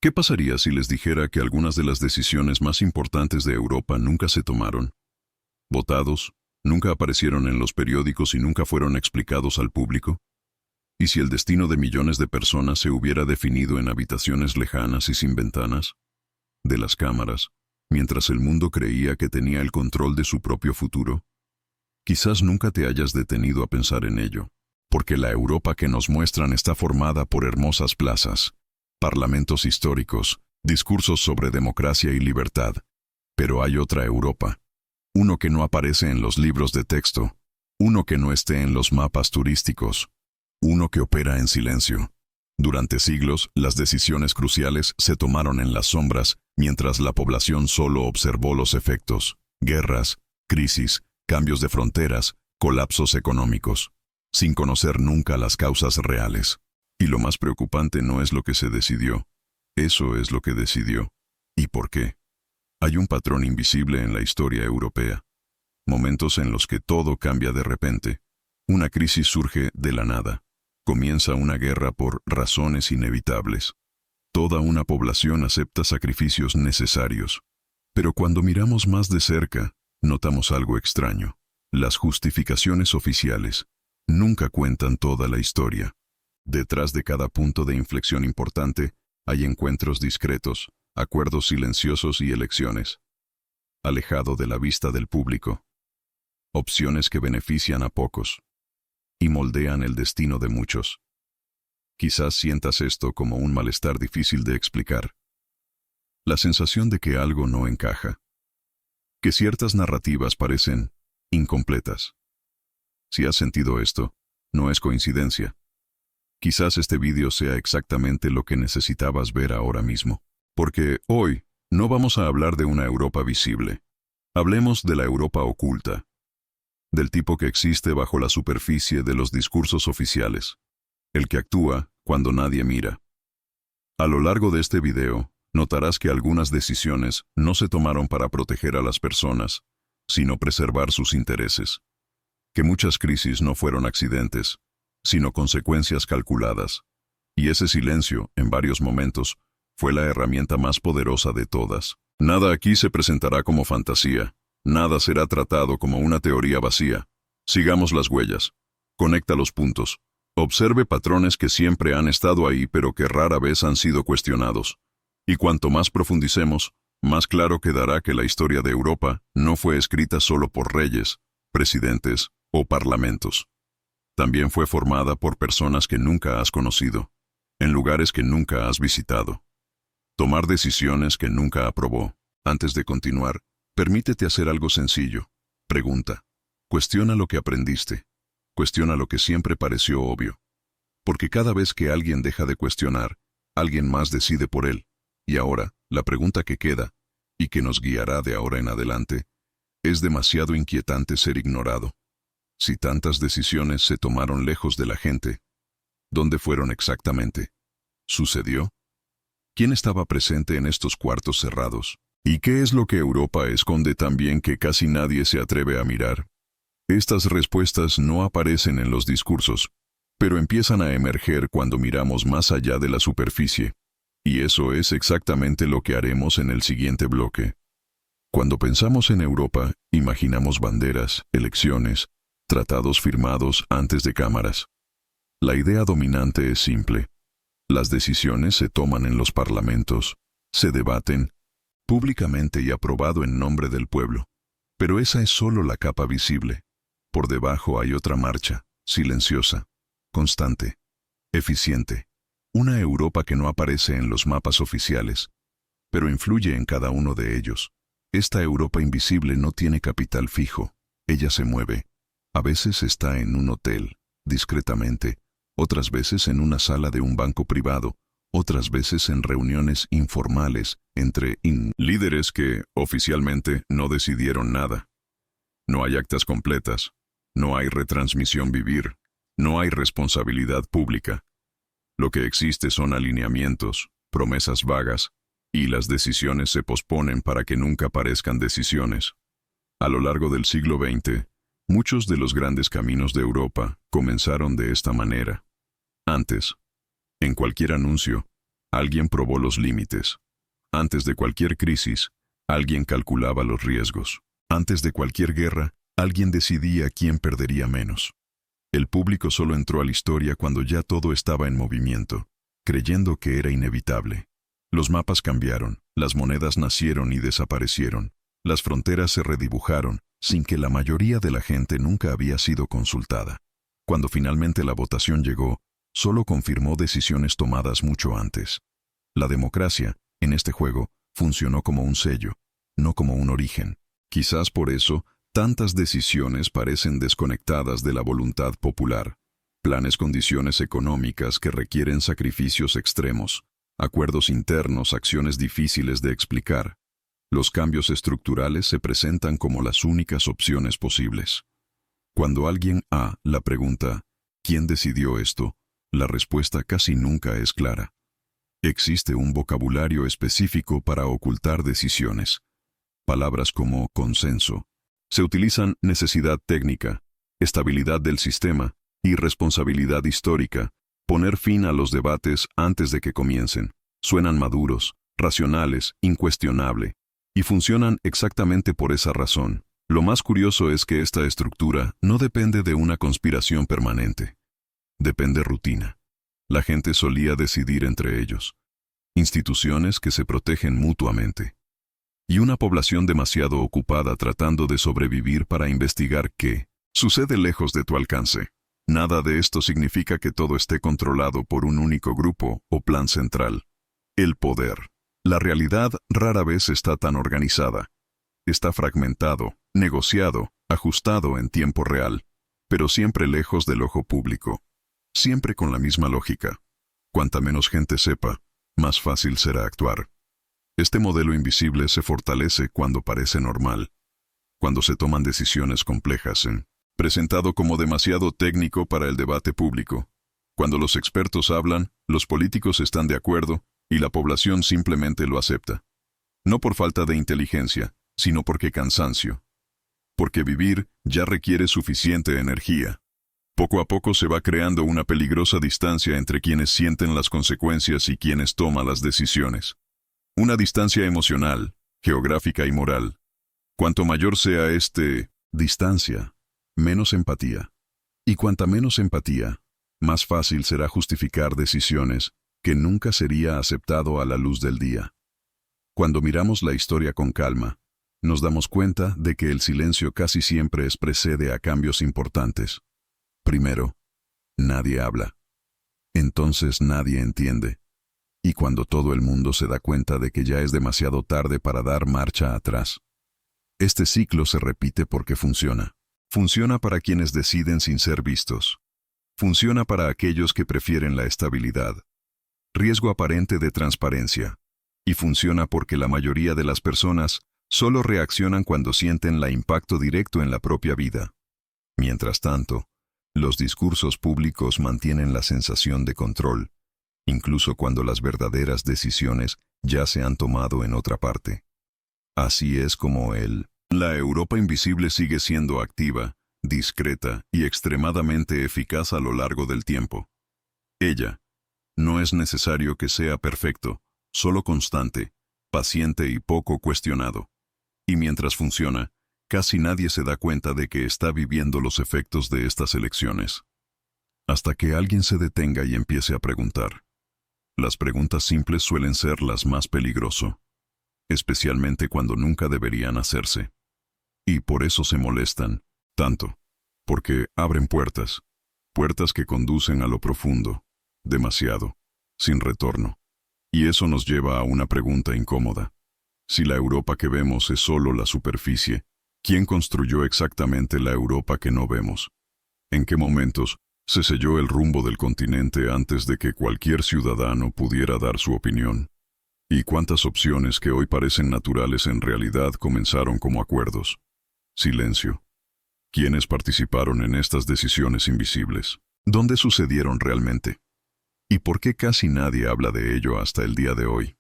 ¿Qué pasaría si les dijera que algunas de las decisiones más importantes de Europa nunca se tomaron? Votados, nunca aparecieron en los periódicos y nunca fueron explicados al público. ¿Y si el destino de millones de personas se hubiera definido en habitaciones lejanas y sin ventanas? De las cámaras, mientras el mundo creía que tenía el control de su propio futuro. Quizás nunca te hayas detenido a pensar en ello, porque la Europa que nos muestran está formada por hermosas plazas, parlamentos históricos, discursos sobre democracia y libertad. Pero hay otra Europa. Uno que no aparece en los libros de texto, uno que no esté en los mapas turísticos, uno que opera en silencio. Durante siglos, las decisiones cruciales se tomaron en las sombras, mientras la población solo observó los efectos: guerras, crisis, cambios de fronteras, colapsos económicos, sin conocer nunca las causas reales. Y lo más preocupante no es lo que se decidió, eso es lo que decidió. ¿Y por qué? Hay un patrón invisible en la historia europea. Momentos en los que todo cambia de repente. Una crisis surge de la nada. Comienza una guerra por razones inevitables. Toda una población acepta sacrificios necesarios. Pero cuando miramos más de cerca, notamos algo extraño. Las justificaciones oficiales nunca cuentan toda la historia. Detrás de cada punto de inflexión importante, hay encuentros discretos, acuerdos silenciosos y elecciones. Alejado de la vista del público. Opciones que benefician a pocos y moldean el destino de muchos. Quizás sientas esto como un malestar difícil de explicar. La sensación de que algo no encaja. Que ciertas narrativas parecen incompletas. Si has sentido esto, no es coincidencia. Quizás este vídeo sea exactamente lo que necesitabas ver ahora mismo. Porque hoy no vamos a hablar de una Europa visible. Hablemos de la Europa oculta. Del tipo que existe bajo la superficie de los discursos oficiales. El que actúa cuando nadie mira. A lo largo de este video, notarás que algunas decisiones no se tomaron para proteger a las personas, sino preservar sus intereses. Que muchas crisis no fueron accidentes, sino consecuencias calculadas. Y ese silencio, en varios momentos, fue la herramienta más poderosa de todas. Nada aquí se presentará como fantasía. Nada será tratado como una teoría vacía. Sigamos las huellas. Conecta los puntos. Observe patrones que siempre han estado ahí pero que rara vez han sido cuestionados. Y cuanto más profundicemos, más claro quedará que la historia de Europa no fue escrita solo por reyes, presidentes o parlamentos. También fue formada por personas que nunca has conocido, en lugares que nunca has visitado. Tomar decisiones que nunca aprobó. Antes de continuar, permítete hacer algo sencillo. Pregunta. Cuestiona lo que aprendiste. Cuestiona lo que siempre pareció obvio. Porque cada vez que alguien deja de cuestionar, alguien más decide por él. Y ahora, la pregunta que queda, y que nos guiará de ahora en adelante, es demasiado inquietante ser ignorado. Si tantas decisiones se tomaron lejos de la gente, ¿dónde fueron exactamente? ¿Sucedió? ¿Quién estaba presente en estos cuartos cerrados? ¿Y qué es lo que Europa esconde tan bien que casi nadie se atreve a mirar? Estas respuestas no aparecen en los discursos, pero empiezan a emerger cuando miramos más allá de la superficie. Y eso es exactamente lo que haremos en el siguiente bloque. Cuando pensamos en Europa, imaginamos banderas, elecciones, tratados firmados antes de cámaras. La idea dominante es simple. Las decisiones se toman en los parlamentos, se debaten, públicamente y aprobado en nombre del pueblo. Pero esa es solo la capa visible. Por debajo hay otra marcha, silenciosa, constante, eficiente. Una Europa que no aparece en los mapas oficiales, pero influye en cada uno de ellos. Esta Europa invisible no tiene capital fijo. Ella se mueve. A veces está en un hotel, discretamente, otras veces en una sala de un banco privado, otras veces en reuniones informales entre líderes que, oficialmente, no decidieron nada. No hay actas completas, no hay retransmisión vivir, no hay responsabilidad pública. Lo que existe son alineamientos, promesas vagas, y las decisiones se posponen para que nunca parezcan decisiones. A lo largo del siglo XX, muchos de los grandes caminos de Europa comenzaron de esta manera. Antes, en cualquier anuncio, Alguien probó los límites. Antes de cualquier crisis, alguien calculaba los riesgos. Antes de cualquier guerra, alguien decidía quién perdería menos. El público solo entró a la historia cuando ya todo estaba en movimiento, creyendo que era inevitable. Los mapas cambiaron, las monedas nacieron y desaparecieron, las fronteras se redibujaron, sin que la mayoría de la gente nunca había sido consultada. Cuando finalmente la votación llegó, solo confirmó decisiones tomadas mucho antes. La democracia, en este juego, funcionó como un sello, no como un origen. Quizás por eso, tantas decisiones parecen desconectadas de la voluntad popular. Planes, condiciones económicas que requieren sacrificios extremos, acuerdos internos, acciones difíciles de explicar. Los cambios estructurales se presentan como las únicas opciones posibles. Cuando alguien la pregunta, ¿quién decidió esto?, la respuesta casi nunca es clara. Existe un vocabulario específico para ocultar decisiones. Palabras como consenso. Se utilizan necesidad técnica, estabilidad del sistema y responsabilidad histórica. Poner fin a los debates antes de que comiencen. Suenan maduros, racionales, incuestionable, y funcionan exactamente por esa razón. Lo más curioso es que esta estructura no depende de una conspiración permanente. Depende rutina. La gente solía decidir entre ellos. Instituciones que se protegen mutuamente. Y una población demasiado ocupada tratando de sobrevivir para investigar qué sucede lejos de tu alcance. Nada de esto significa que todo esté controlado por un único grupo o plan central. El poder. La realidad rara vez está tan organizada. Está fragmentado, negociado, ajustado en tiempo real, pero siempre lejos del ojo público. Siempre con la misma lógica. Cuanta menos gente sepa, más fácil será actuar. Este modelo invisible se fortalece cuando parece normal, cuando se toman decisiones complejas, presentado como demasiado técnico para el debate público. Cuando los expertos hablan, los políticos están de acuerdo y la población simplemente lo acepta. No por falta de inteligencia, sino porque cansancio. Porque vivir ya requiere suficiente energía. Poco a poco se va creando una peligrosa distancia entre quienes sienten las consecuencias y quienes toman las decisiones. Una distancia emocional, geográfica y moral. Cuanto mayor sea distancia, menos empatía. Y cuanta menos empatía, más fácil será justificar decisiones que nunca sería aceptado a la luz del día. Cuando miramos la historia con calma, nos damos cuenta de que el silencio casi siempre precede a cambios importantes. Primero, nadie habla. Entonces nadie entiende. Y cuando todo el mundo se da cuenta de que ya es demasiado tarde para dar marcha atrás. Este ciclo se repite porque funciona. Funciona para quienes deciden sin ser vistos. Funciona para aquellos que prefieren la estabilidad. Riesgo aparente de transparencia. Y funciona porque la mayoría de las personas solo reaccionan cuando sienten el impacto directo en la propia vida. Mientras tanto, los discursos públicos mantienen la sensación de control, incluso cuando las verdaderas decisiones ya se han tomado en otra parte. Así es como la Europa invisible sigue siendo activa, discreta y extremadamente eficaz a lo largo del tiempo. Ella, no es necesario que sea perfecto, solo constante, paciente y poco cuestionado. Y mientras funciona, casi nadie se da cuenta de que está viviendo los efectos de estas elecciones. Hasta que alguien se detenga y empiece a preguntar. Las preguntas simples suelen ser las más peligrosas, especialmente cuando nunca deberían hacerse. Y por eso se molestan, tanto, porque abren puertas que conducen a lo profundo, demasiado, sin retorno. Y eso nos lleva a una pregunta incómoda. Si la Europa que vemos es solo la superficie, ¿quién construyó exactamente la Europa que no vemos? ¿En qué momentos se selló el rumbo del continente antes de que cualquier ciudadano pudiera dar su opinión? ¿Y cuántas opciones que hoy parecen naturales en realidad comenzaron como acuerdos? Silencio. ¿Quiénes participaron en estas decisiones invisibles? ¿Dónde sucedieron realmente? ¿Y por qué casi nadie habla de ello hasta el día de hoy?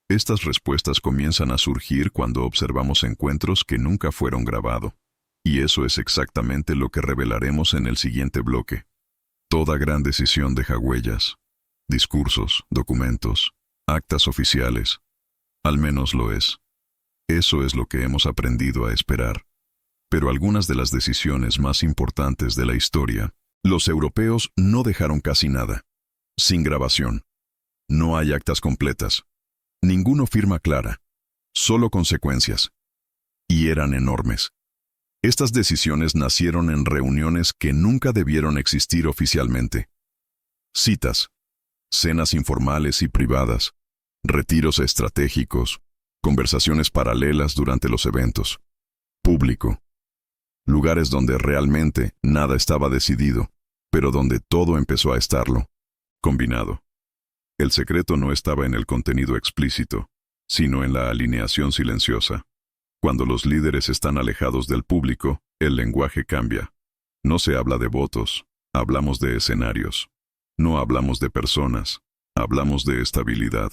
Estas respuestas comienzan a surgir cuando observamos encuentros que nunca fueron grabados. Y eso es exactamente lo que revelaremos en el siguiente bloque. Toda gran decisión deja huellas. Discursos, documentos, actas oficiales. Al menos lo es. Eso es lo que hemos aprendido a esperar. Pero algunas de las decisiones más importantes de la historia, los europeos no dejaron casi nada. Sin grabación. No hay actas completas. Ninguna firma clara. Solo consecuencias. Y eran enormes. Estas decisiones nacieron en reuniones que nunca debieron existir oficialmente. Citas, cenas informales y privadas, retiros estratégicos, conversaciones paralelas durante los eventos. Público. Lugares donde realmente nada estaba decidido, pero donde todo empezó a estarlo. Combinado. El secreto no estaba en el contenido explícito, sino en la alineación silenciosa. Cuando los líderes están alejados del público, el lenguaje cambia. No se habla de votos, hablamos de escenarios. No hablamos de personas, hablamos de estabilidad.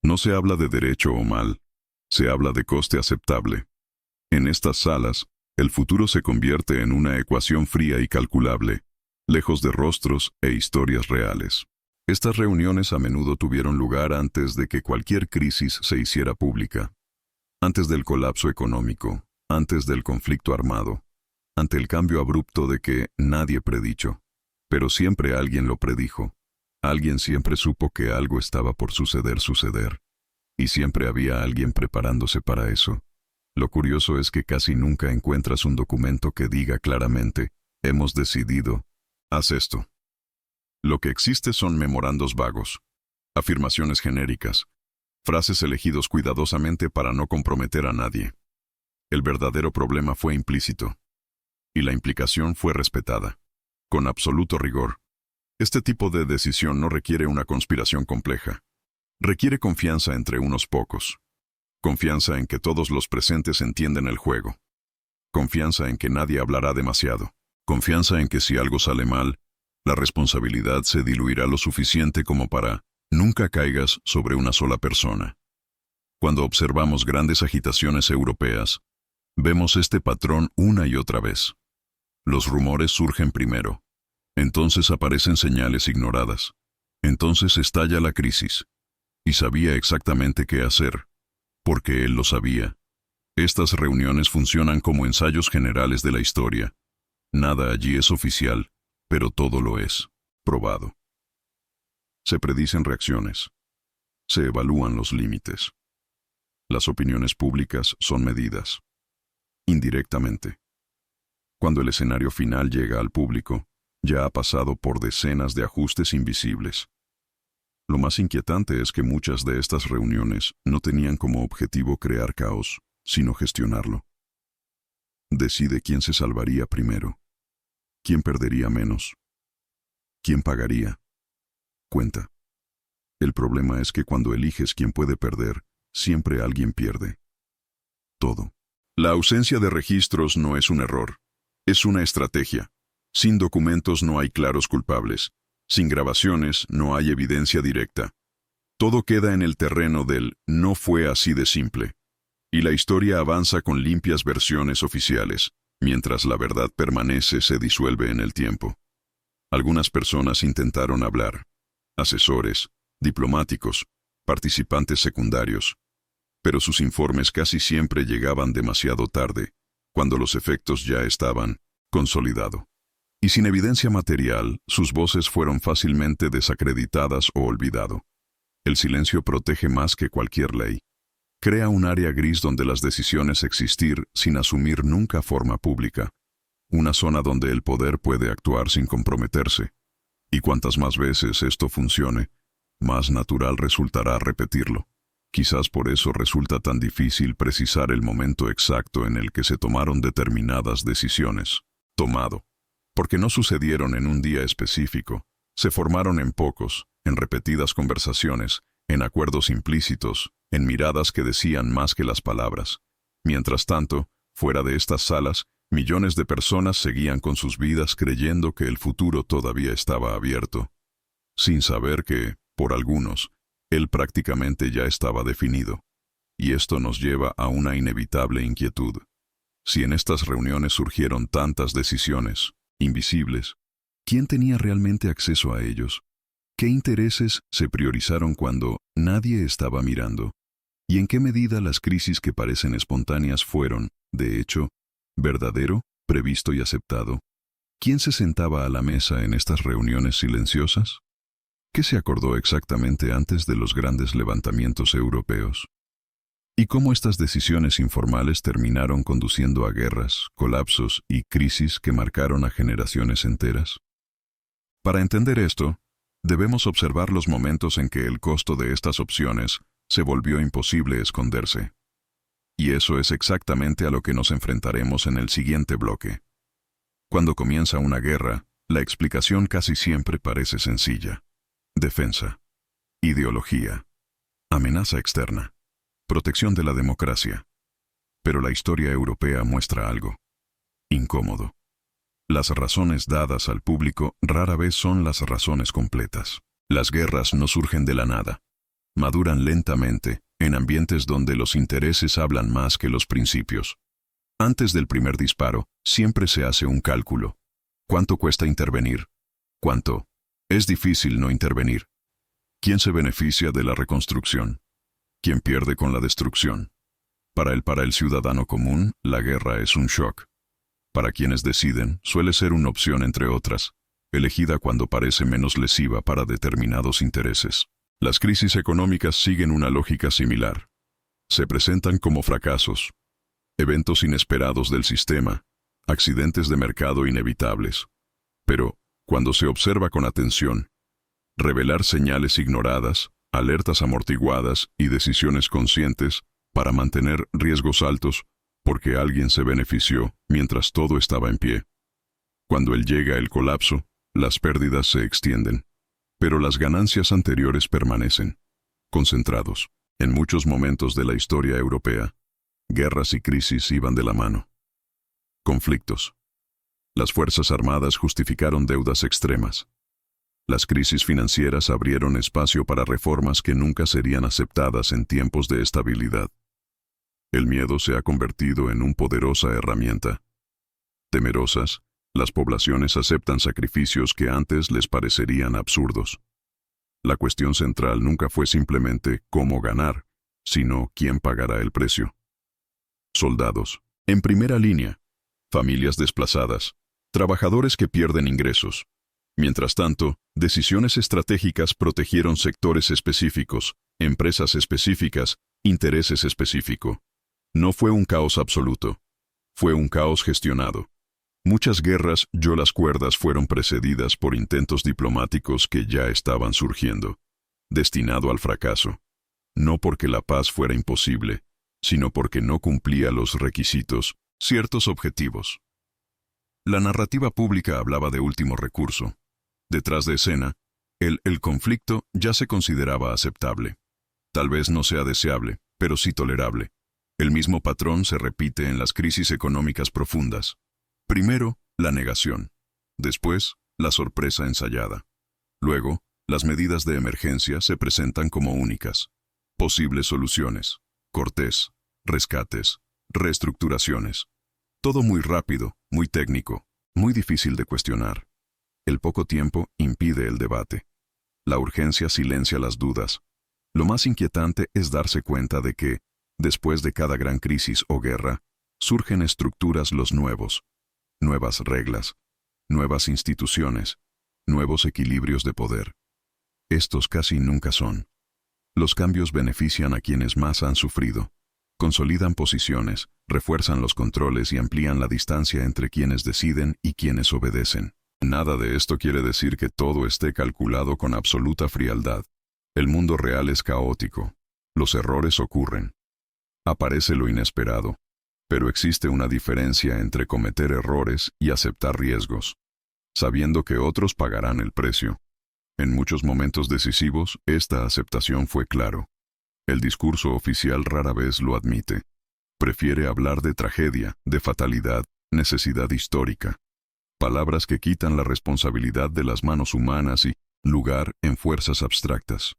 No se habla de derecho o mal, se habla de coste aceptable. En estas salas, el futuro se convierte en una ecuación fría y calculable, lejos de rostros e historias reales. Estas reuniones a menudo tuvieron lugar antes de que cualquier crisis se hiciera pública. Antes del colapso económico, antes del conflicto armado, ante el cambio abrupto de que nadie predicho. Pero siempre alguien lo predijo. Alguien siempre supo que algo estaba por suceder. Y siempre había alguien preparándose para eso. Lo curioso es que casi nunca encuentras un documento que diga claramente, hemos decidido, haz esto. Lo que existe son memorandos vagos, afirmaciones genéricas, frases elegidos cuidadosamente para no comprometer a nadie. El verdadero problema fue implícito. Y la implicación fue respetada. Con absoluto rigor. Este tipo de decisión no requiere una conspiración compleja. Requiere confianza entre unos pocos. Confianza en que todos los presentes entienden el juego. Confianza en que nadie hablará demasiado. Confianza en que si algo sale mal, la responsabilidad se diluirá lo suficiente como para nunca caigas sobre una sola persona. Cuando observamos grandes agitaciones europeas, vemos este patrón una y otra vez. Los rumores surgen primero. Entonces aparecen señales ignoradas. Entonces estalla la crisis. Y sabía exactamente qué hacer, porque él lo sabía. Estas reuniones funcionan como ensayos generales de la historia. Nada allí es oficial, pero todo lo es, probado. Se predicen reacciones. Se evalúan los límites. Las opiniones públicas son medidas. Indirectamente. Cuando el escenario final llega al público, ya ha pasado por decenas de ajustes invisibles. Lo más inquietante es que muchas de estas reuniones no tenían como objetivo crear caos, sino gestionarlo. Decide quién se salvaría primero. ¿Quién perdería menos? ¿Quién pagaría? Cuenta. El problema es que cuando eliges quién puede perder, siempre alguien pierde. Todo. La ausencia de registros no es un error. Es una estrategia. Sin documentos no hay claros culpables. Sin grabaciones no hay evidencia directa. Todo queda en el terreno del no fue así de simple. Y la historia avanza con limpias versiones oficiales, mientras la verdad se disuelve en el tiempo. Algunas personas intentaron hablar. Asesores, diplomáticos, participantes secundarios. Pero sus informes casi siempre llegaban demasiado tarde, cuando los efectos ya estaban consolidados. Y sin evidencia material, sus voces fueron fácilmente desacreditadas o olvidado. El silencio protege más que cualquier ley. Crea un área gris donde las decisiones existir sin asumir nunca forma pública. Una zona donde el poder puede actuar sin comprometerse. Y cuantas más veces esto funcione, más natural resultará repetirlo. Quizás por eso resulta tan difícil precisar el momento exacto en el que se tomaron determinadas decisiones. Tomado. Porque no sucedieron en un día específico, se formaron en pocos, en repetidas conversaciones, en acuerdos implícitos, en miradas que decían más que las palabras. Mientras tanto, fuera de estas salas, millones de personas seguían con sus vidas creyendo que el futuro todavía estaba abierto, sin saber que, por algunos, él prácticamente ya estaba definido. Y esto nos lleva a una inevitable inquietud. Si en estas reuniones surgieron tantas decisiones, invisibles, ¿quién tenía realmente acceso a ellos? ¿Qué intereses se priorizaron cuando nadie estaba mirando? ¿Y en qué medida las crisis que parecen espontáneas fueron, de hecho, verdadero, previsto y aceptado? ¿Quién se sentaba a la mesa en estas reuniones silenciosas? ¿Qué se acordó exactamente antes de los grandes levantamientos europeos? ¿Y cómo estas decisiones informales terminaron conduciendo a guerras, colapsos y crisis que marcaron a generaciones enteras? Para entender esto, debemos observar los momentos en que el costo de estas opciones se volvió imposible esconderse. Y eso es exactamente a lo que nos enfrentaremos en el siguiente bloque. Cuando comienza una guerra, la explicación casi siempre parece sencilla. Defensa, ideología, amenaza externa, protección de la democracia. Pero la historia europea muestra algo incómodo. Las razones dadas al público rara vez son las razones completas. Las guerras no surgen de la nada. Maduran lentamente, en ambientes donde los intereses hablan más que los principios. Antes del primer disparo, siempre se hace un cálculo. ¿Cuánto cuesta intervenir? ¿Cuánto es difícil no intervenir? ¿Quién se beneficia de la reconstrucción? ¿Quién pierde con la destrucción? Para el ciudadano común, la guerra es un shock. Para quienes deciden, suele ser una opción entre otras, elegida cuando parece menos lesiva para determinados intereses. Las crisis económicas siguen una lógica similar. Se presentan como fracasos, eventos inesperados del sistema, accidentes de mercado inevitables. Pero, cuando se observa con atención, revelar señales ignoradas, alertas amortiguadas y decisiones conscientes para mantener riesgos altos porque alguien se benefició mientras todo estaba en pie. Cuando llega el colapso, las pérdidas se extienden, pero las ganancias anteriores permanecen, concentrados. En muchos momentos de la historia europea, guerras y crisis iban de la mano. Conflictos. Las Fuerzas Armadas justificaron deudas extremas. Las crisis financieras abrieron espacio para reformas que nunca serían aceptadas en tiempos de estabilidad. El miedo se ha convertido en una poderosa herramienta. Temerosas, las poblaciones aceptan sacrificios que antes les parecerían absurdos. La cuestión central nunca fue simplemente cómo ganar, sino quién pagará el precio. Soldados, en primera línea, familias desplazadas, trabajadores que pierden ingresos. Mientras tanto, decisiones estratégicas protegieron sectores específicos, empresas específicas, intereses específicos. No fue un caos absoluto. Fue un caos gestionado. Muchas guerras, las cuerdas fueron precedidas por intentos diplomáticos que ya estaban surgiendo, destinado al fracaso. No porque la paz fuera imposible, sino porque no cumplía los requisitos, ciertos objetivos. La narrativa pública hablaba de último recurso. Detrás de escena, el conflicto ya se consideraba aceptable. Tal vez no sea deseable, pero sí tolerable. El mismo patrón se repite en las crisis económicas profundas. Primero, la negación. Después, la sorpresa ensayada. Luego, las medidas de emergencia se presentan como únicas. Posibles soluciones. Cortés. Rescates. Reestructuraciones. Todo muy rápido, muy técnico, muy difícil de cuestionar. El poco tiempo impide el debate. La urgencia silencia las dudas. Lo más inquietante es darse cuenta de que, después de cada gran crisis o guerra, surgen estructuras los nuevos, nuevas reglas, nuevas instituciones, nuevos equilibrios de poder. Estos casi nunca son. Los cambios benefician a quienes más han sufrido. Consolidan posiciones, refuerzan los controles y amplían la distancia entre quienes deciden y quienes obedecen. Nada de esto quiere decir que todo esté calculado con absoluta frialdad. El mundo real es caótico. Los errores ocurren. Aparece lo inesperado. Pero existe una diferencia entre cometer errores y aceptar riesgos, sabiendo que otros pagarán el precio. En muchos momentos decisivos, esta aceptación fue claro. El discurso oficial rara vez lo admite. Prefiere hablar de tragedia, de fatalidad, necesidad histórica. Palabras que quitan la responsabilidad de las manos humanas y lugar en fuerzas abstractas.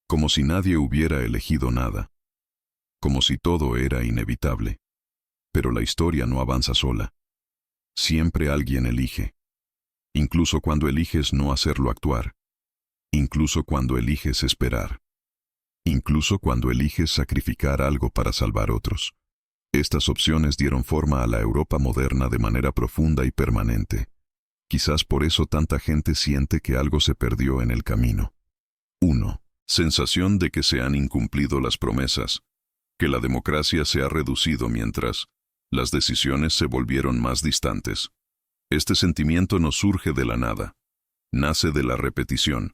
Como si nadie hubiera elegido nada. Como si todo era inevitable. Pero la historia no avanza sola. Siempre alguien elige. Incluso cuando eliges no hacerlo actuar. incluso cuando eliges esperar, incluso cuando eliges sacrificar algo para salvar otros. Estas opciones dieron forma a la Europa moderna de manera profunda y permanente. Quizás por eso tanta gente siente que algo se perdió en el camino. 1. Sensación de que se han incumplido las promesas, que la democracia se ha reducido mientras las decisiones se volvieron más distantes. Este sentimiento no surge de la nada, nace de la repetición,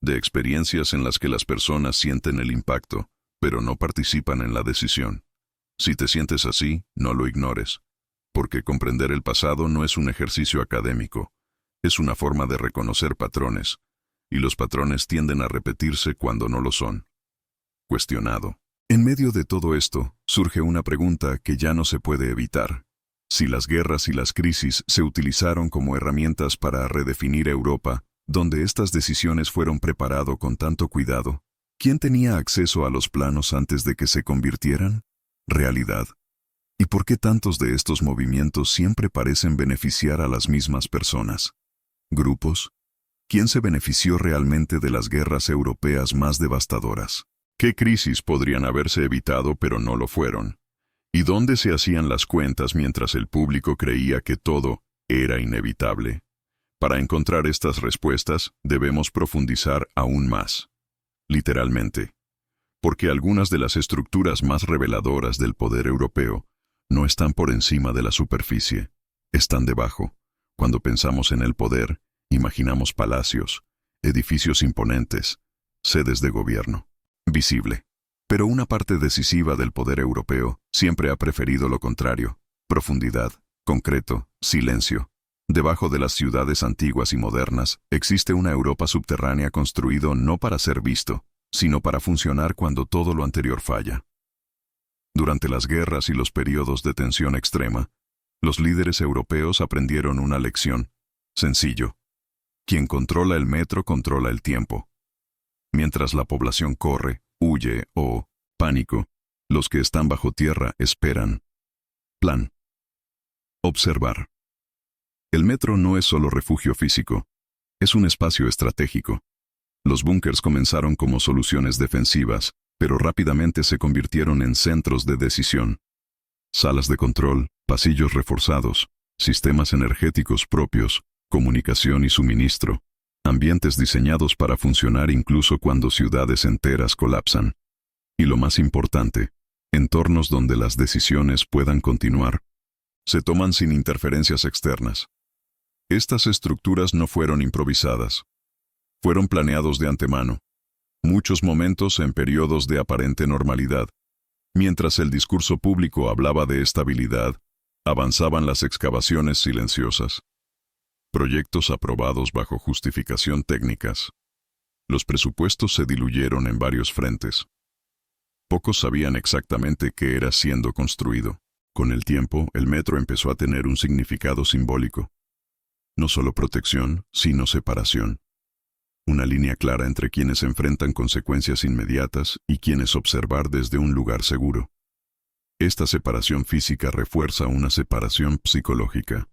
de experiencias en las que las personas sienten el impacto, pero no participan en la decisión. Si te sientes así, no lo ignores, porque comprender el pasado no es un ejercicio académico, es una forma de reconocer patrones, y los patrones tienden a repetirse cuando no lo son. Cuestionado. En medio de todo esto, surge una pregunta que ya no se puede evitar. Si las guerras y las crisis se utilizaron como herramientas para redefinir Europa, donde estas decisiones fueron preparadas con tanto cuidado, ¿quién tenía acceso a los planos antes de que se convirtieran realidad? ¿Y por qué tantos de estos movimientos siempre parecen beneficiar a las mismas personas? ¿Grupos? ¿Quién se benefició realmente de las guerras europeas más devastadoras? ¿Qué crisis podrían haberse evitado pero no lo fueron? ¿Y dónde se hacían las cuentas mientras el público creía que todo era inevitable? Para encontrar estas respuestas, debemos profundizar aún más. Literalmente. Porque algunas de las estructuras más reveladoras del poder europeo no están por encima de la superficie, están debajo. Cuando pensamos en el poder, imaginamos palacios, edificios imponentes, sedes de gobierno. Visible. Pero una parte decisiva del poder europeo siempre ha preferido lo contrario: profundidad, concreto, silencio. Debajo de las ciudades antiguas y modernas existe una Europa subterránea construido no para ser visto, sino para funcionar cuando todo lo anterior falla. Durante las guerras y los periodos de tensión extrema, los líderes europeos aprendieron una lección. Sencillo. Quien controla el metro controla el tiempo. Mientras la población corre, huye o pánico, los que están bajo tierra esperan. Plan. Observar. El metro no es solo refugio físico, es un espacio estratégico. Los búnkers comenzaron como soluciones defensivas, pero rápidamente se convirtieron en centros de decisión. Salas de control, pasillos reforzados, sistemas energéticos propios, comunicación y suministro, ambientes diseñados para funcionar incluso cuando ciudades enteras colapsan. Y lo más importante, entornos donde las decisiones puedan continuar. Se toman sin interferencias externas. Estas estructuras no fueron improvisadas. Fueron planeados de antemano. Muchos momentos en periodos de aparente normalidad. Mientras el discurso público hablaba de estabilidad, avanzaban las excavaciones silenciosas. Proyectos aprobados bajo justificación técnicas. Los presupuestos se diluyeron en varios frentes. Pocos sabían exactamente qué era siendo construido. Con el tiempo, el metro empezó a tener un significado simbólico. No solo protección, sino separación. Una línea clara entre quienes enfrentan consecuencias inmediatas y quienes observar desde un lugar seguro. Esta separación física refuerza una separación psicológica.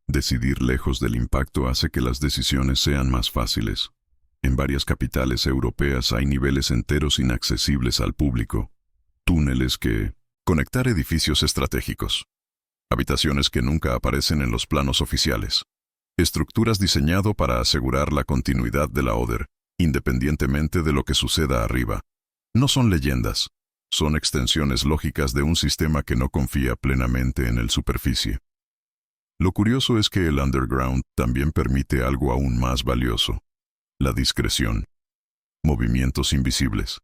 Decidir lejos del impacto hace que las decisiones sean más fáciles. En varias capitales europeas hay niveles enteros inaccesibles al público. Túneles que conectar edificios estratégicos. Habitaciones que nunca aparecen en los planos oficiales. Estructuras diseñado para asegurar la continuidad de la Oder, independientemente de lo que suceda arriba. No son leyendas, son extensiones lógicas de un sistema que no confía plenamente en el superficie. Lo curioso es que el underground también permite algo aún más valioso: la discreción. Movimientos invisibles.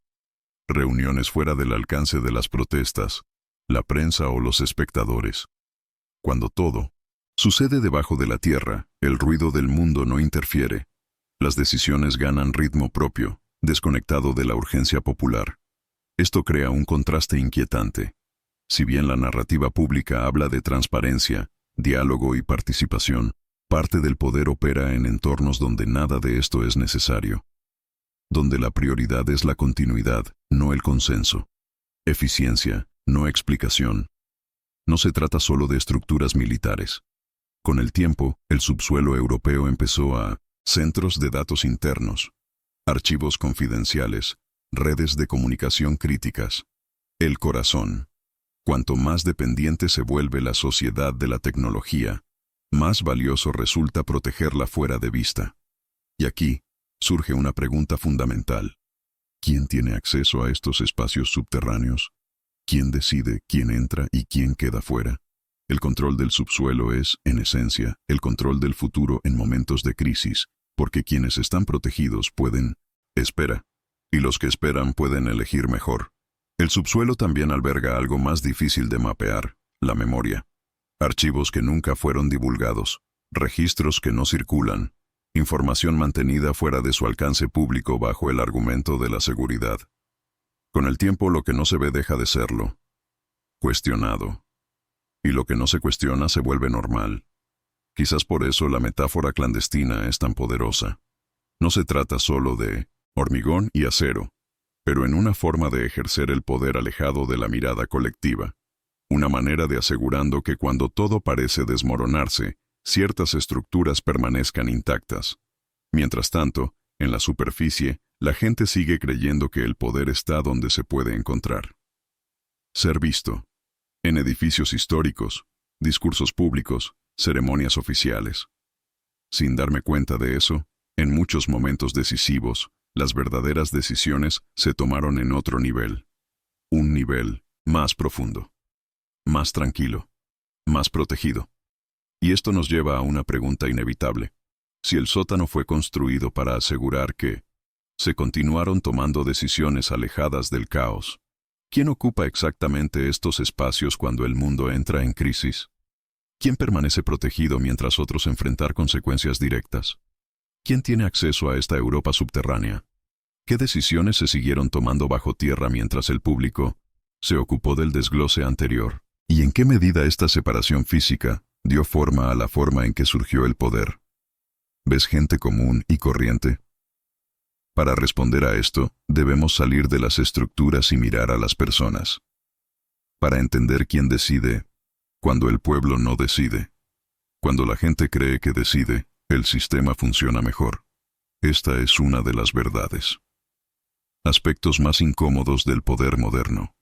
Reuniones fuera del alcance de las protestas, la prensa o los espectadores. Cuando todo sucede debajo de la tierra, el ruido del mundo no interfiere. Las decisiones ganan ritmo propio, desconectado de la urgencia popular. Esto crea un contraste inquietante. Si bien la narrativa pública habla de transparencia, diálogo y participación, parte del poder opera en entornos donde nada de esto es necesario. Donde la prioridad es la continuidad, no el consenso. Eficiencia, no explicación. No se trata solo de estructuras militares. Con el tiempo, el subsuelo europeo empezó a centros de datos internos, archivos confidenciales, redes de comunicación críticas. El corazón. Cuanto más dependiente se vuelve la sociedad de la tecnología, más valioso resulta protegerla fuera de vista. Y aquí surge una pregunta fundamental. ¿Quién tiene acceso a estos espacios subterráneos? ¿Quién decide quién entra y quién queda fuera? El control del subsuelo es, en esencia, el control del futuro en momentos de crisis, porque quienes están protegidos pueden, espera, y los que esperan pueden elegir mejor. El subsuelo también alberga algo más difícil de mapear, la memoria. Archivos que nunca fueron divulgados, registros que no circulan, información mantenida fuera de su alcance público bajo el argumento de la seguridad. Con el tiempo lo que no se ve deja de serlo. Cuestionado. Y lo que no se cuestiona se vuelve normal. Quizás por eso la metáfora clandestina es tan poderosa. No se trata solo de hormigón y acero, pero en una forma de ejercer el poder alejado de la mirada colectiva. Una manera de asegurando que cuando todo parece desmoronarse, ciertas estructuras permanezcan intactas. Mientras tanto, en la superficie, la gente sigue creyendo que el poder está donde se puede encontrar. Ser visto. En edificios históricos, discursos públicos, ceremonias oficiales. Sin darme cuenta de eso, en muchos momentos decisivos, las verdaderas decisiones se tomaron en otro nivel. Un nivel más profundo, más tranquilo, más protegido. Y esto nos lleva a una pregunta inevitable. Si el sótano fue construido para asegurar que se continuaron tomando decisiones alejadas del caos, ¿quién ocupa exactamente estos espacios cuando el mundo entra en crisis? ¿Quién permanece protegido mientras otros enfrentar consecuencias directas? ¿Quién tiene acceso a esta Europa subterránea? ¿Qué decisiones se siguieron tomando bajo tierra mientras el público se ocupó del desglose anterior? ¿Y en qué medida esta separación física dio forma a la forma en que surgió el poder? ¿Ves gente común y corriente? Para responder a esto, debemos salir de las estructuras y mirar a las personas. Para entender quién decide, cuando el pueblo no decide. Cuando la gente cree que decide, el sistema funciona mejor. Esta es una de las verdades. Aspectos más incómodos del poder moderno.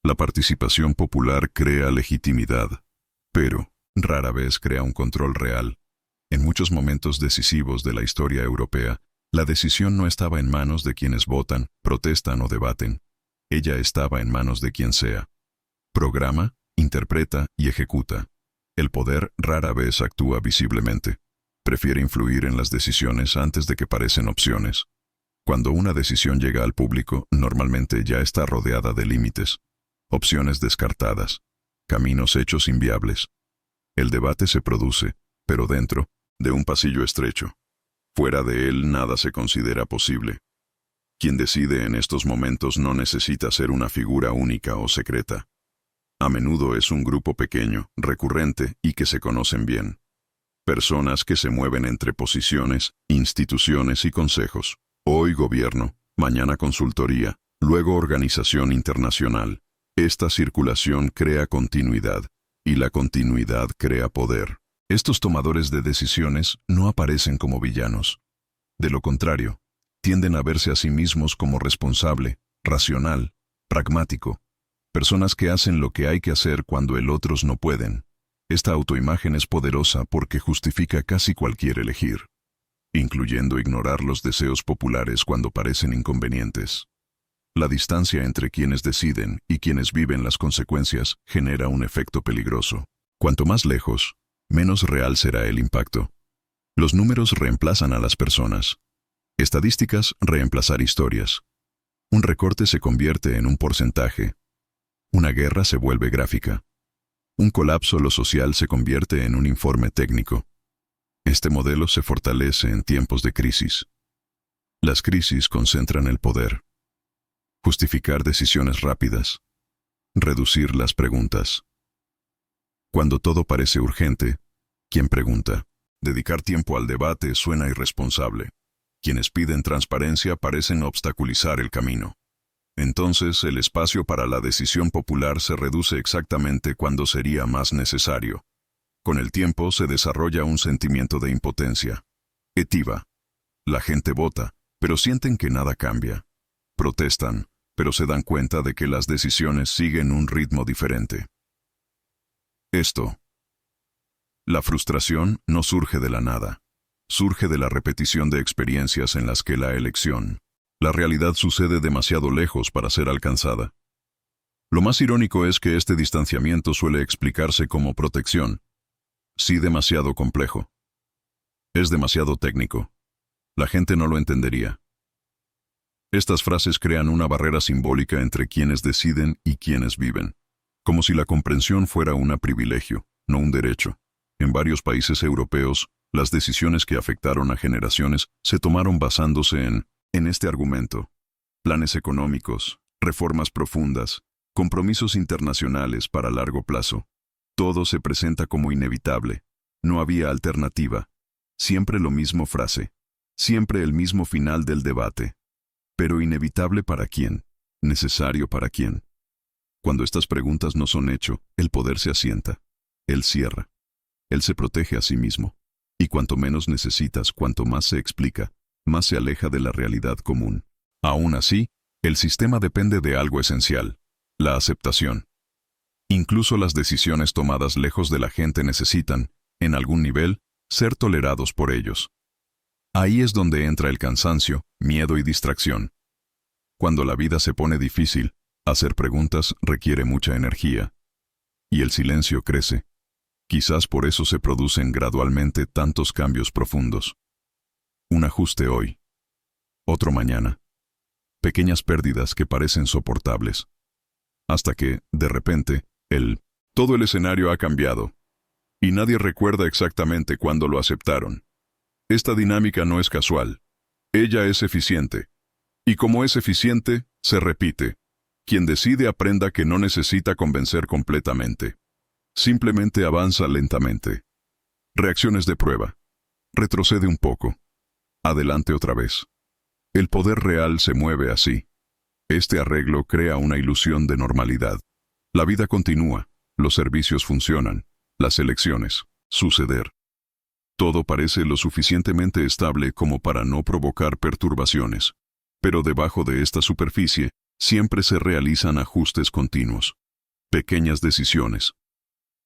La participación popular crea legitimidad, pero rara vez crea un control real. En muchos momentos decisivos de la historia europea, la decisión no estaba en manos de quienes votan, protestan o debaten. Ella estaba en manos de quien sea. Programa, interpreta y ejecuta. El poder rara vez actúa visiblemente. Prefiere influir en las decisiones antes de que parecen opciones. Cuando una decisión llega al público, normalmente ya está rodeada de límites, opciones descartadas, caminos hechos inviables. El debate se produce, pero dentro de un pasillo estrecho. Fuera de él nada se considera posible. Quien decide en estos momentos no necesita ser una figura única o secreta. A menudo es un grupo pequeño, recurrente y que se conocen bien. Personas que se mueven entre posiciones, instituciones y consejos. Hoy gobierno, mañana consultoría, luego organización internacional. Esta circulación crea continuidad, y la continuidad crea poder. Estos tomadores de decisiones no aparecen como villanos. De lo contrario, tienden a verse a sí mismos como responsable, racional, pragmático. Personas que hacen lo que hay que hacer cuando el otros no pueden. Esta autoimagen es poderosa porque justifica casi cualquier elegir, incluyendo ignorar los deseos populares cuando parecen inconvenientes. La distancia entre quienes deciden y quienes viven las consecuencias genera un efecto peligroso. Cuanto más lejos, menos real será el impacto. Los números reemplazan a las personas. Estadísticas reemplazar historias. Un recorte se convierte en un porcentaje. Una guerra se vuelve gráfica. Un colapso lo social se convierte en un informe técnico. Este modelo se fortalece en tiempos de crisis. Las crisis concentran el poder. Justificar decisiones rápidas. Reducir las preguntas. Cuando todo parece urgente, ¿quién pregunta? Dedicar tiempo al debate suena irresponsable. Quienes piden transparencia parecen obstaculizar el camino. Entonces, el espacio para la decisión popular se reduce exactamente cuando sería más necesario. Con el tiempo se desarrolla un sentimiento de impotencia. Etiva. La gente vota, pero sienten que nada cambia. Protestan, pero se dan cuenta de que las decisiones siguen un ritmo diferente. La frustración no surge de la nada. Surge de la repetición de experiencias en las que la realidad sucede demasiado lejos para ser alcanzada. Lo más irónico es que este distanciamiento suele explicarse como protección. Sí, demasiado complejo. Es demasiado técnico. La gente no lo entendería. Estas frases crean una barrera simbólica entre quienes deciden y quienes viven, como si la comprensión fuera un privilegio, no un derecho. En varios países europeos, las decisiones que afectaron a generaciones se tomaron basándose en este argumento. Planes económicos, reformas profundas, compromisos internacionales para largo plazo. Todo se presenta como inevitable. No había alternativa. Siempre lo mismo frase. Siempre el mismo final del debate. Pero inevitable para quién, necesario para quién. Cuando estas preguntas no son hecho, el poder se asienta. Él cierra. Él se protege a sí mismo. Y cuanto menos necesitas, cuanto más se explica, más se aleja de la realidad común. Aún así, el sistema depende de algo esencial: la aceptación. Incluso las decisiones tomadas lejos de la gente necesitan, en algún nivel, ser tolerados por ellos. Ahí es donde entra el cansancio, miedo y distracción. Cuando la vida se pone difícil, hacer preguntas requiere mucha energía. Y el silencio crece. Quizás por eso se producen gradualmente tantos cambios profundos. Un ajuste hoy. Otro mañana. Pequeñas pérdidas que parecen soportables. Hasta que, de repente, todo el escenario ha cambiado. Y nadie recuerda exactamente cuándo lo aceptaron. Esta dinámica no es casual. Ella es eficiente. Y como es eficiente, se repite. Quien decide aprenda que no necesita convencer completamente. Simplemente avanza lentamente. Reacciones de prueba. Retrocede un poco. Adelante otra vez. El poder real se mueve así. Este arreglo crea una ilusión de normalidad. La vida continúa, los servicios funcionan, las elecciones, suceder. Todo parece lo suficientemente estable como para no provocar perturbaciones. Pero debajo de esta superficie, siempre se realizan ajustes continuos. Pequeñas decisiones.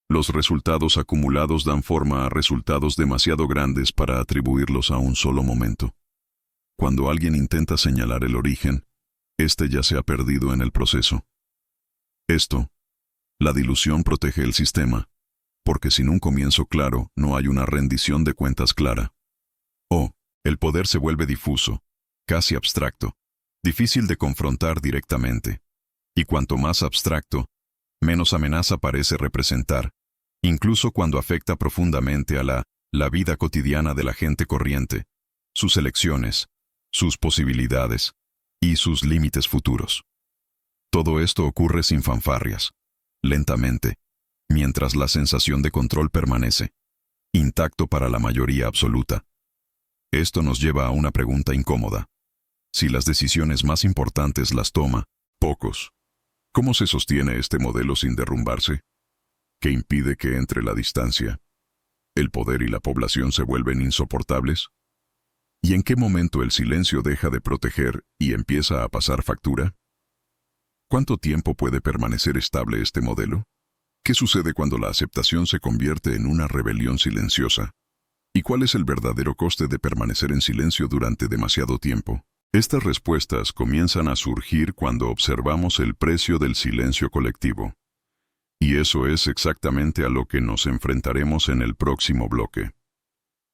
Los resultados acumulados dan forma a resultados demasiado grandes para atribuirlos a un solo momento. Cuando alguien intenta señalar el origen, este ya se ha perdido en el proceso. La dilución protege el sistema, porque sin un comienzo claro no hay una rendición de cuentas clara. El poder se vuelve difuso, casi abstracto, difícil de confrontar directamente. Y cuanto más abstracto, menos amenaza parece representar, incluso cuando afecta profundamente a la vida cotidiana de la gente corriente, sus elecciones, sus posibilidades y sus límites futuros. Todo esto ocurre sin fanfarrias, lentamente, mientras la sensación de control permanece, intacto para la mayoría absoluta. Esto nos lleva a una pregunta incómoda. Si las decisiones más importantes las toma pocos, ¿cómo se sostiene este modelo sin derrumbarse? ¿Qué impide que entre la distancia, el poder y la población se vuelven insoportables? ¿Y en qué momento el silencio deja de proteger y empieza a pasar factura? ¿Cuánto tiempo puede permanecer estable este modelo? ¿Qué sucede cuando la aceptación se convierte en una rebelión silenciosa? ¿Y cuál es el verdadero coste de permanecer en silencio durante demasiado tiempo? Estas respuestas comienzan a surgir cuando observamos el precio del silencio colectivo. Y eso es exactamente a lo que nos enfrentaremos en el próximo bloque.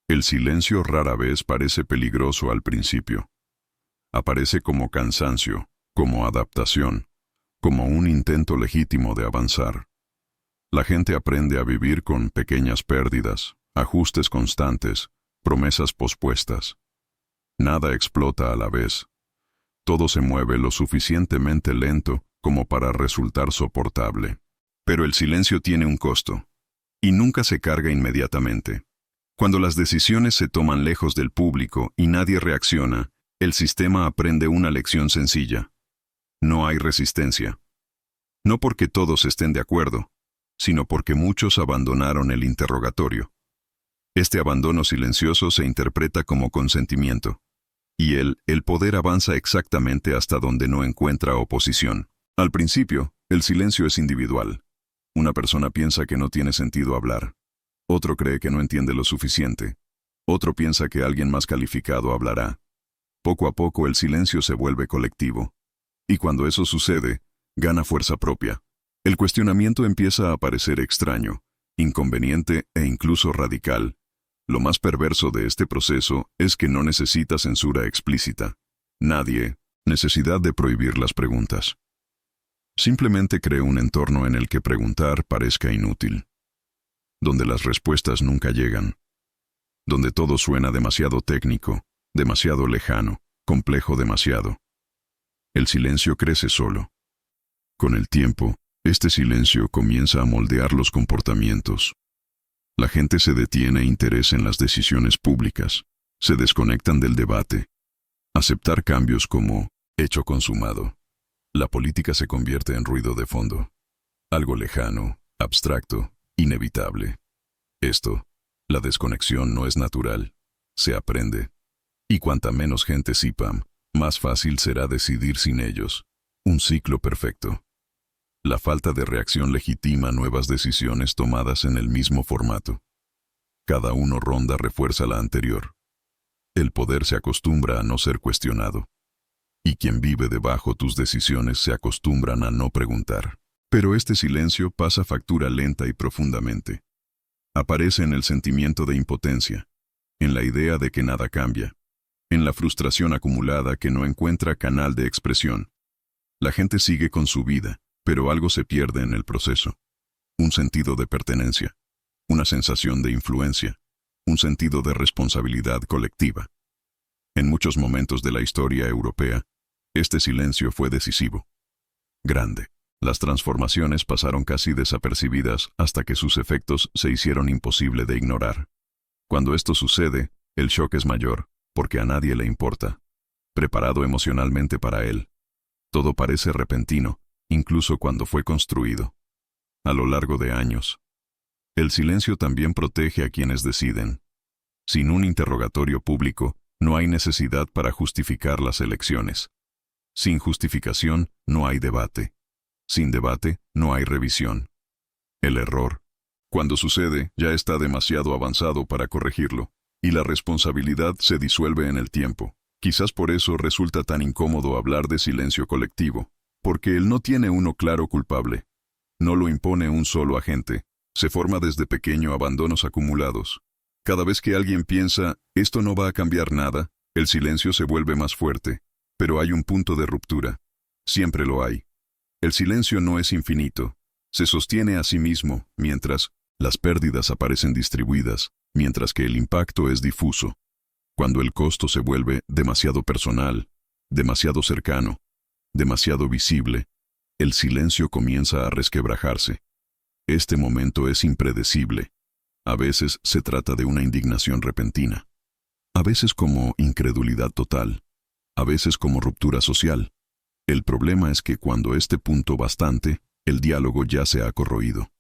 El silencio rara vez parece peligroso al principio. Aparece como cansancio, como adaptación, como un intento legítimo de avanzar. La gente aprende a vivir con pequeñas pérdidas, ajustes constantes, promesas pospuestas. Nada explota a la vez. Todo se mueve lo suficientemente lento como para resultar soportable. Pero el silencio tiene un costo, y nunca se carga inmediatamente. Cuando las decisiones se toman lejos del público y nadie reacciona, el sistema aprende una lección sencilla. No hay resistencia. No porque todos estén de acuerdo, sino porque muchos abandonaron el interrogatorio. Este abandono silencioso se interpreta como consentimiento. Y el poder avanza exactamente hasta donde no encuentra oposición. Al principio, el silencio es individual. Una persona piensa que no tiene sentido hablar. Otro cree que no entiende lo suficiente. Otro piensa que alguien más calificado hablará. Poco a poco el silencio se vuelve colectivo. Y cuando eso sucede, gana fuerza propia. El cuestionamiento empieza a parecer extraño, inconveniente e incluso radical. Lo más perverso de este proceso es que no necesita censura explícita. Nadie, necesidad de prohibir las preguntas. Simplemente crea un entorno en el que preguntar parezca inútil. Donde las respuestas nunca llegan. Donde todo suena demasiado técnico, demasiado lejano, complejo demasiado. El silencio crece solo. Con el tiempo, este silencio comienza a moldear los comportamientos. La gente se detiene e interesa en las decisiones públicas, se desconectan del debate. Aceptar cambios como hecho consumado. La política se convierte en ruido de fondo. Algo lejano, abstracto, inevitable. Esto, la desconexión no es natural, se aprende. Y cuanta menos gente sepa, más fácil será decidir sin ellos. Un ciclo perfecto. La falta de reacción legitima nuevas decisiones tomadas en el mismo formato. Cada uno ronda refuerza la anterior. El poder se acostumbra a no ser cuestionado. Y quien vive debajo tus decisiones se acostumbran a no preguntar. Pero este silencio pasa factura lenta y profundamente. Aparece en el sentimiento de impotencia, en la idea de que nada cambia, en la frustración acumulada que no encuentra canal de expresión. La gente sigue con su vida, pero algo se pierde en el proceso. Un sentido de pertenencia, una sensación de influencia, un sentido de responsabilidad colectiva. En muchos momentos de la historia europea, este silencio fue decisivo. Grande. Las transformaciones pasaron casi desapercibidas hasta que sus efectos se hicieron imposible de ignorar. Cuando esto sucede, el shock es mayor, porque a nadie le importa. Preparado emocionalmente para él. Todo parece repentino, incluso cuando fue construido. A lo largo de años. El silencio también protege a quienes deciden. Sin un interrogatorio público, no hay necesidad para justificar las elecciones. Sin justificación, no hay debate. Sin debate, no hay revisión. El error, cuando sucede, ya está demasiado avanzado para corregirlo, y la responsabilidad se disuelve en el tiempo. Quizás por eso resulta tan incómodo hablar de silencio colectivo, porque él no tiene uno claro culpable. No lo impone un solo agente, se forma desde pequeño abandonos acumulados. Cada vez que alguien piensa, esto no va a cambiar nada, el silencio se vuelve más fuerte, pero hay un punto de ruptura. Siempre lo hay. El silencio no es infinito, se sostiene a sí mismo, mientras las pérdidas aparecen distribuidas, mientras que el impacto es difuso. Cuando el costo se vuelve demasiado personal, demasiado cercano, demasiado visible, el silencio comienza a resquebrajarse. Este momento es impredecible. A veces se trata de una indignación repentina. A veces como incredulidad total. A veces como ruptura social. El problema es que cuando este punto bastante, el diálogo ya se ha corroído.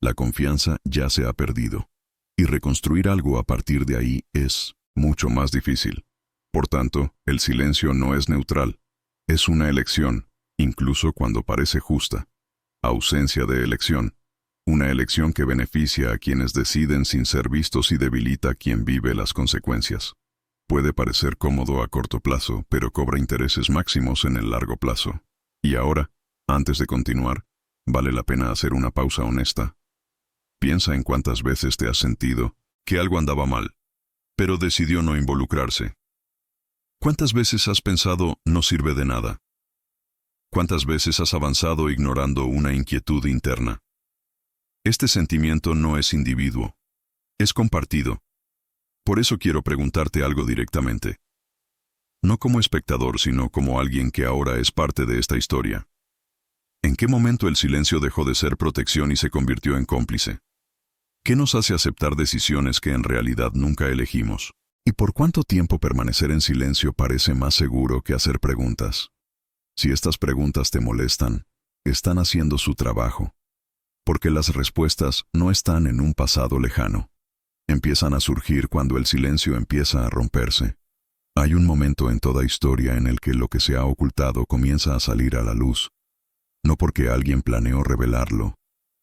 La confianza ya se ha perdido. Y reconstruir algo a partir de ahí es mucho más difícil. Por tanto, el silencio no es neutral. Es una elección, incluso cuando parece justa. Ausencia de elección. Una elección que beneficia a quienes deciden sin ser vistos y debilita a quien vive las consecuencias. Puede parecer cómodo a corto plazo, pero cobra intereses máximos en el largo plazo. Y ahora, antes de continuar, vale la pena hacer una pausa honesta. Piensa en cuántas veces te has sentido que algo andaba mal, pero decidió no involucrarse. ¿Cuántas veces has pensado no sirve de nada? ¿Cuántas veces has avanzado ignorando una inquietud interna? Este sentimiento no es individuo, es compartido. Por eso quiero preguntarte algo directamente. No como espectador, sino como alguien que ahora es parte de esta historia. ¿En qué momento el silencio dejó de ser protección y se convirtió en cómplice? ¿Qué nos hace aceptar decisiones que en realidad nunca elegimos? ¿Y por cuánto tiempo permanecer en silencio parece más seguro que hacer preguntas? Si estas preguntas te molestan, están haciendo su trabajo. Porque las respuestas no están en un pasado lejano. Empiezan a surgir cuando el silencio empieza a romperse. Hay un momento en toda historia en el que lo que se ha ocultado comienza a salir a la luz, no porque alguien planeó revelarlo,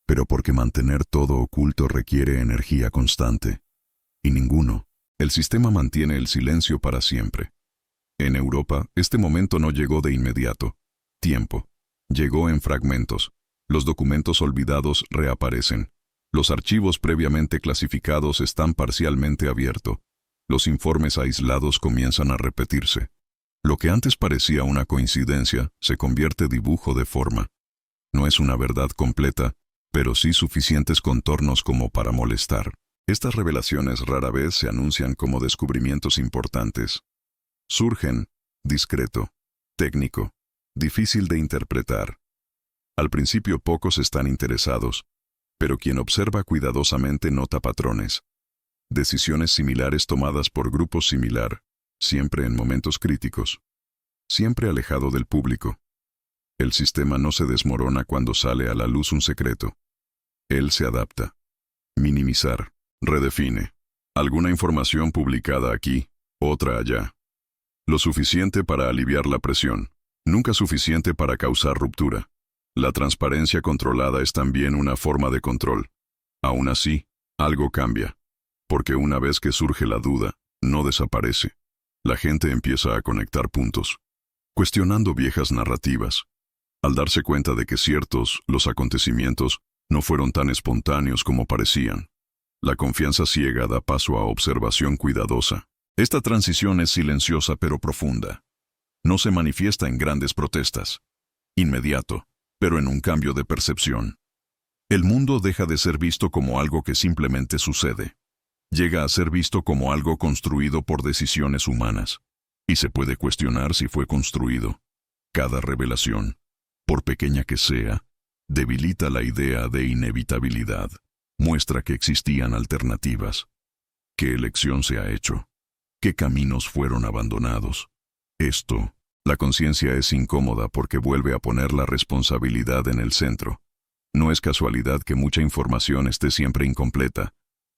pero porque mantener todo oculto requiere energía constante. Y el sistema mantiene el silencio para siempre. En Europa, este momento no llegó de inmediato. Tiempo. Llegó en fragmentos. Los documentos olvidados reaparecen. Los archivos previamente clasificados están parcialmente abiertos. Los informes aislados comienzan a repetirse. Lo que antes parecía una coincidencia se convierte en dibujo de forma. No es una verdad completa, pero sí suficientes contornos como para molestar. Estas revelaciones rara vez se anuncian como descubrimientos importantes. Surgen, discreto, técnico, difícil de interpretar. Al principio pocos están interesados, pero quien observa cuidadosamente nota patrones. Decisiones similares tomadas por grupos similar, siempre en momentos críticos, siempre alejado del público. El sistema no se desmorona cuando sale a la luz un secreto. Él se adapta. Minimizar, redefine. Alguna información publicada aquí, otra allá. Lo suficiente para aliviar la presión, nunca suficiente para causar ruptura. La transparencia controlada es también una forma de control. Aún así, algo cambia. Porque una vez que surge la duda, no desaparece. La gente empieza a conectar puntos, cuestionando viejas narrativas. Al darse cuenta de que los acontecimientos no fueron tan espontáneos como parecían. La confianza ciega da paso a observación cuidadosa. Esta transición es silenciosa pero profunda. No se manifiesta en grandes protestas. Inmediato, pero en un cambio de percepción. El mundo deja de ser visto como algo que simplemente sucede. Llega a ser visto como algo construido por decisiones humanas. Y se puede cuestionar si fue construido. Cada revelación, por pequeña que sea, debilita la idea de inevitabilidad. Muestra que existían alternativas. ¿Qué elección se ha hecho? ¿Qué caminos fueron abandonados? La conciencia es incómoda porque vuelve a poner la responsabilidad en el centro. No es casualidad que mucha información esté siempre incompleta.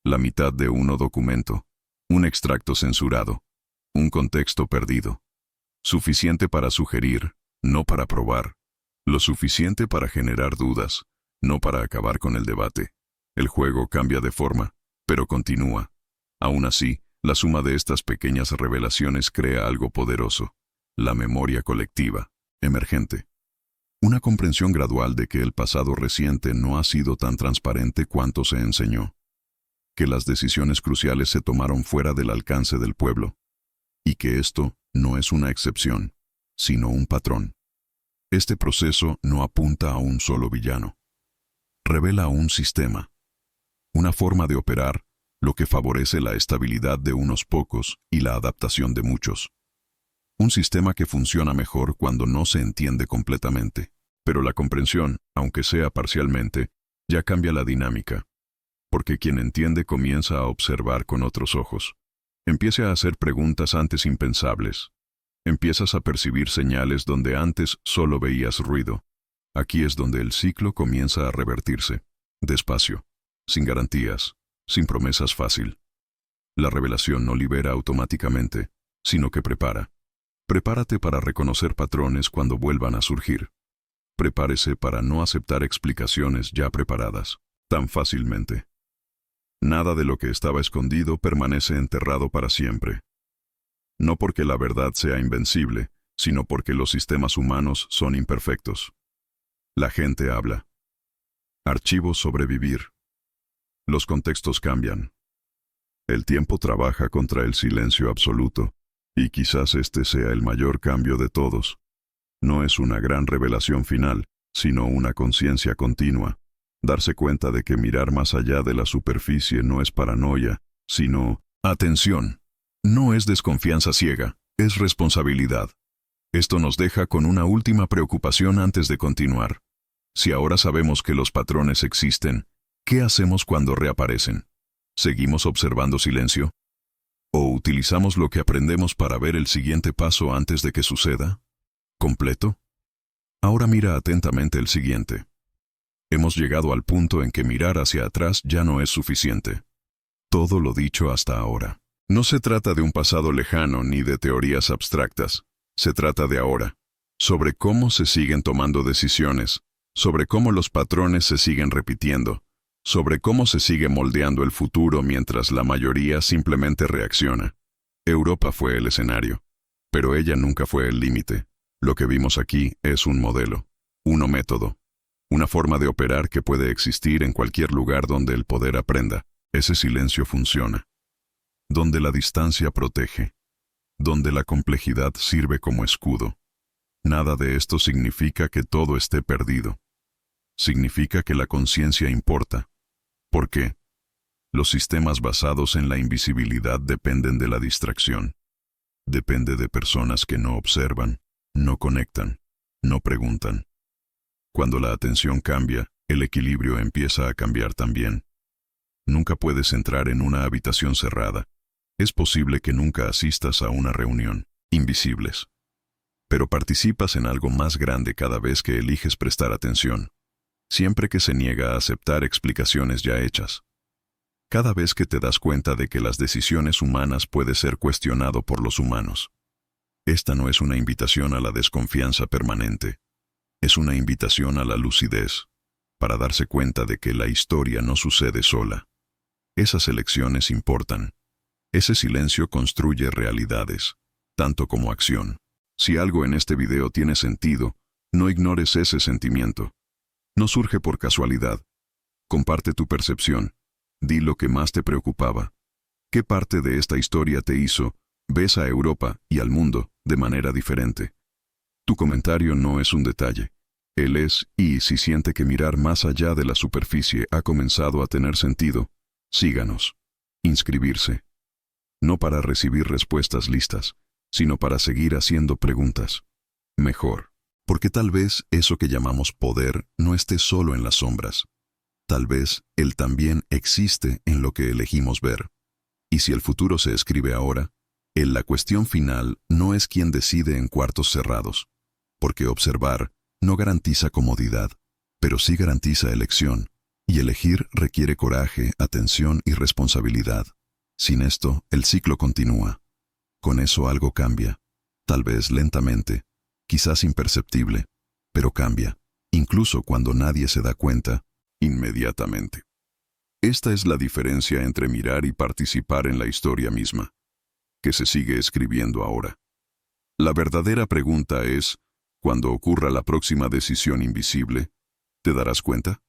La mitad de un documento, un extracto censurado, un contexto perdido. Suficiente para sugerir, no para probar. Lo suficiente para generar dudas, no para acabar con el debate. El juego cambia de forma, pero continúa. Aún así, la suma de estas pequeñas revelaciones crea algo poderoso. La memoria colectiva, emergente. Una comprensión gradual de que el pasado reciente no ha sido tan transparente cuanto se enseñó. Que las decisiones cruciales se tomaron fuera del alcance del pueblo. Y que esto no es una excepción, sino un patrón. Este proceso no apunta a un solo villano. Revela un sistema. Una forma de operar, lo que favorece la estabilidad de unos pocos y la adaptación de muchos. Un sistema que funciona mejor cuando no se entiende completamente. Pero la comprensión, aunque sea parcialmente, ya cambia la dinámica. Porque quien entiende comienza a observar con otros ojos. Empieza a hacer preguntas antes impensables. Empiezas a percibir señales donde antes solo veías ruido. Aquí es donde el ciclo comienza a revertirse. Despacio. Sin garantías. Sin promesas fácil. La revelación no libera automáticamente, sino que prepara. Prepárate para reconocer patrones cuando vuelvan a surgir. Prepárese para no aceptar explicaciones ya preparadas, tan fácilmente. Nada de lo que estaba escondido permanece enterrado para siempre. No porque la verdad sea invencible, sino porque los sistemas humanos son imperfectos. La gente habla. Archivos sobrevivir. Los contextos cambian. El tiempo trabaja contra el silencio absoluto, y quizás este sea el mayor cambio de todos. No es una gran revelación final, sino una conciencia continua. Darse cuenta de que mirar más allá de la superficie no es paranoia, sino atención. No es desconfianza ciega, es responsabilidad. Esto nos deja con una última preocupación antes de continuar. Si ahora sabemos que los patrones existen, ¿qué hacemos cuando reaparecen? ¿Seguimos observando silencio? ¿O utilizamos lo que aprendemos para ver el siguiente paso antes de que suceda? ¿Completo? Ahora mira atentamente el siguiente. Hemos llegado al punto en que mirar hacia atrás ya no es suficiente. Todo lo dicho hasta ahora. No se trata de un pasado lejano ni de teorías abstractas. Se trata de ahora, sobre cómo se siguen tomando decisiones, sobre cómo los patrones se siguen repitiendo, sobre cómo se sigue moldeando el futuro mientras la mayoría simplemente reacciona. Europa fue el escenario, pero ella nunca fue el límite. Lo que vimos aquí es un modelo, un método, una forma de operar que puede existir en cualquier lugar donde el poder aprenda. Ese silencio funciona, donde la distancia protege, donde la complejidad sirve como escudo. Nada de esto significa que todo esté perdido. Significa que la conciencia importa. ¿Por qué? Los sistemas basados en la invisibilidad dependen de la distracción. Depende de personas que no observan, no conectan, no preguntan. Cuando la atención cambia, el equilibrio empieza a cambiar también. Nunca puedes entrar en una habitación cerrada. Es posible que nunca asistas a una reunión, invisibles. Pero participas en algo más grande cada vez que eliges prestar atención. Siempre que se niega a aceptar explicaciones ya hechas. Cada vez que te das cuenta de que las decisiones humanas pueden ser cuestionado por los humanos. Esta no es una invitación a la desconfianza permanente. Es una invitación a la lucidez, para darse cuenta de que la historia no sucede sola. Esas elecciones importan. Ese silencio construye realidades, tanto como acción. Si algo en este video tiene sentido, no ignores ese sentimiento. No surge por casualidad. Comparte tu percepción. Di lo que más te preocupaba. ¿Qué parte de esta historia te hizo ves a Europa y al mundo de manera diferente? Tu comentario no es un detalle. Él es, y si siente que mirar más allá de la superficie ha comenzado a tener sentido, síganos. Inscribirse. No para recibir respuestas listas, sino para seguir haciendo preguntas. Mejor. Porque tal vez eso que llamamos poder no esté solo en las sombras. Tal vez él también existe en lo que elegimos ver. Y si el futuro se escribe ahora, la cuestión final no es quien decide en cuartos cerrados. Porque observar no garantiza comodidad, pero sí garantiza elección. Y elegir requiere coraje, atención y responsabilidad. Sin esto, el ciclo continúa. Con eso algo cambia. Tal vez lentamente, quizás imperceptible, pero cambia. Incluso cuando nadie se da cuenta, inmediatamente. Esta es la diferencia entre mirar y participar en la historia misma, que se sigue escribiendo ahora. La verdadera pregunta es, cuando ocurra la próxima decisión invisible, ¿te darás cuenta?